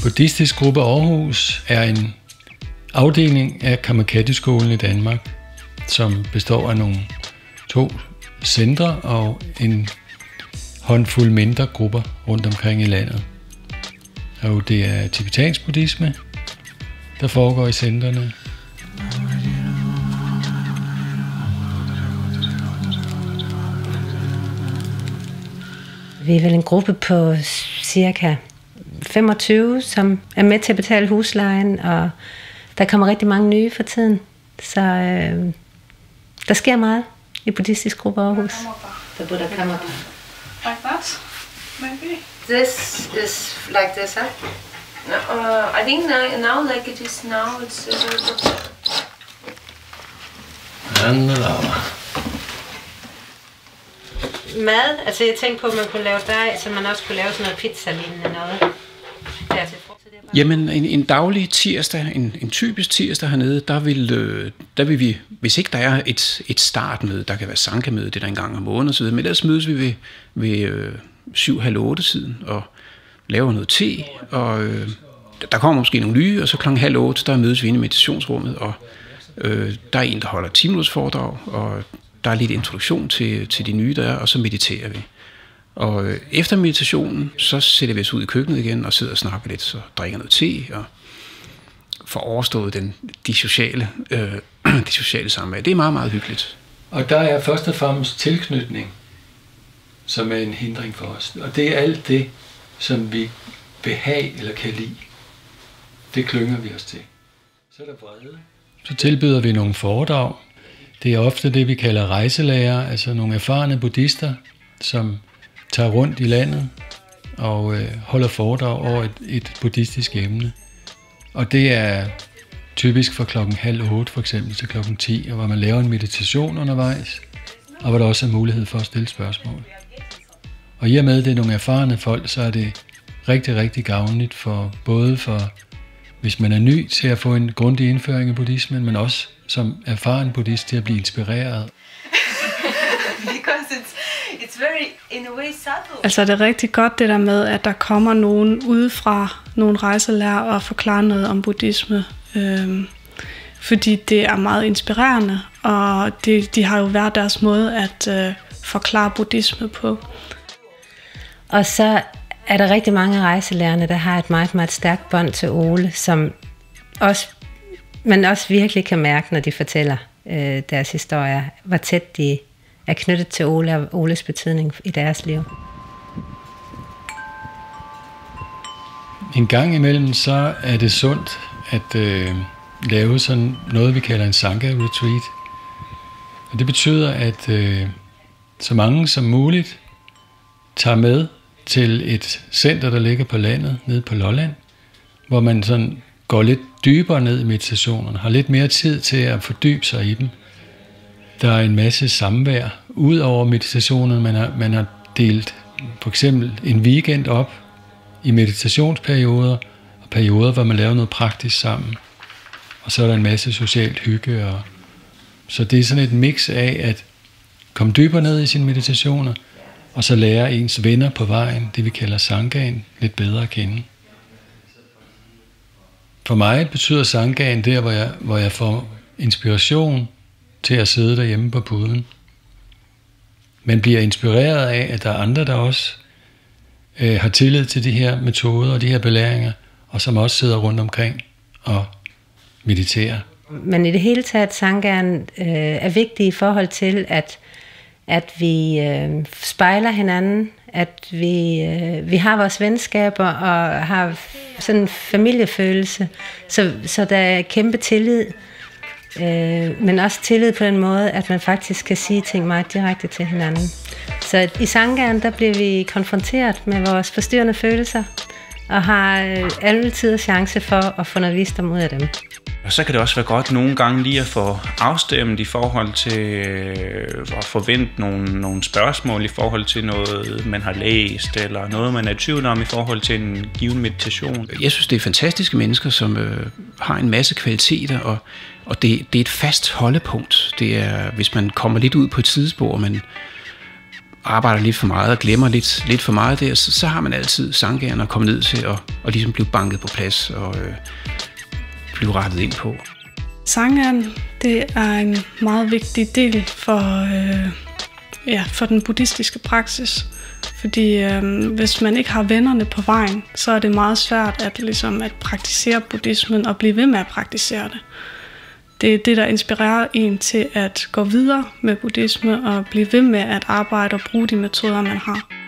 Buddhistisk Gruppe Aarhus er en afdeling af Kamakatte-skolen i Danmark, som består af 2 centre og en håndfuld mindre grupper rundt omkring i landet. Og det er tibetansk buddhisme, der foregår i centrene. Vi er vel en gruppe på cirka 25, som er med til at betale huslejen, og der kommer rigtig mange nye for tiden. Så der sker meget i Buddhistisk Gruppe Aarhus. Der Buddha Kamapa. Like that, maybe? This is like this, huh? I think now like it is now, it's a little bit... Mad, altså jeg tænkte på, at man kunne lave dej, så man også kunne lave sådan noget pizza-lignende noget. Jamen en daglig tirsdag, en typisk tirsdag hernede, der vil vi, hvis ikke der er et startmøde, der kan være sankemøde, det er der en gang om måneden osv., men ellers mødes vi ved 7-8 tiden og laver noget te, og der kommer måske nogle nye, og så 7:30, der mødes vi inde i meditationsrummet, og der er en, der holder 10 minutters foredrag, og der er lidt introduktion til de nye, der er, og så mediterer vi. Og efter meditationen, så sætter vi os ud i køkkenet igen og sidder og snakker lidt, så drikker noget te og får overstået de sociale samvær. Det er meget, meget hyggeligt. Og der er først og fremmest tilknytning, som er en hindring for os. Og det er alt det, som vi vil have eller kan lide. Det klynger vi os til. Så er der vrede. Så tilbyder vi nogle foredrag. Det er ofte det, vi kalder rejselærer, altså nogle erfarne buddhister, som tager rundt i landet og holder foredrag over et buddhistisk emne. Og det er typisk fra 7:30 for eksempel til 10:00, hvor man laver en meditation undervejs, og hvor der også er mulighed for at stille spørgsmål. Og i og med, at det er nogle erfarne folk, så er det rigtig, rigtig gavnligt både for, hvis man er ny til at få en grundig indføring af buddhismen, men også som erfaren buddhist til at blive inspireret. Altså det er rigtig godt det der med, at der kommer nogen udefra, nogle rejselærer og forklarer noget om buddhisme. Fordi det er meget inspirerende, og de har jo hver deres måde at forklare buddhisme på. Og så er der rigtig mange rejselærerne, der har et meget, meget stærkt bånd til Ole, som man også virkelig kan mærke, når de fortæller deres historier, hvor tæt de er knyttet til Ole og Oles betydning i deres liv. En gang imellem så er det sundt at lave sådan noget, vi kalder en Sangha retreat. Og det betyder, at så mange som muligt tager med til et center, der ligger på landet, nede på Lolland, hvor man sådan går lidt dybere ned i meditationerne, har lidt mere tid til at fordybe sig i dem. Der er en masse samvær. Udover meditationerne, man har delt for eksempel en weekend op i meditationsperioder, og perioder, hvor man laver noget praktisk sammen. Og så er der en masse socialt hygge. Så det er sådan et mix af at komme dybere ned i sine meditationer, og så lære ens venner på vejen, det vi kalder sanghaen, lidt bedre at kende. For mig betyder sanghaen der, hvor jeg får inspiration til at sidde derhjemme på puden. Man bliver inspireret af, at der er andre, der også har tillid til de her metoder og de her belæringer, og som også sidder rundt omkring og mediterer. Men i det hele taget, sanghaen er vigtig i forhold til, at vi spejler hinanden, at vi har vores venskaber og har sådan en familiefølelse, så der er kæmpe tillid, men også tillid på den måde, at man faktisk kan sige ting meget direkte til hinanden. Så i sanghaen, der bliver vi konfronteret med vores forstyrrende følelser, og har altid chance for at få noget visdom ud af dem. Og så kan det også være godt nogle gange lige at få afstemt i forhold til at forvente nogle spørgsmål i forhold til noget, man har læst, eller noget, man er i tvivl om i forhold til en given meditation. Jeg synes, det er fantastiske mennesker, som har en masse kvaliteter, og det er et fast holdepunkt. Det er, hvis man kommer lidt ud på et sidespor, arbejder lidt for meget og glemmer lidt for meget der, så har man altid sangeren at komme ned til og ligesom blive banket på plads og blive rettet ind på. Sangeren, det er en meget vigtig del for den buddhistiske praksis. Fordi hvis man ikke har vennerne på vejen, så er det meget svært at praktisere buddhismen og blive ved med at praktisere det. Det er det, der inspirerer en til at gå videre med buddhisme og blive ved med at arbejde og bruge de metoder, man har.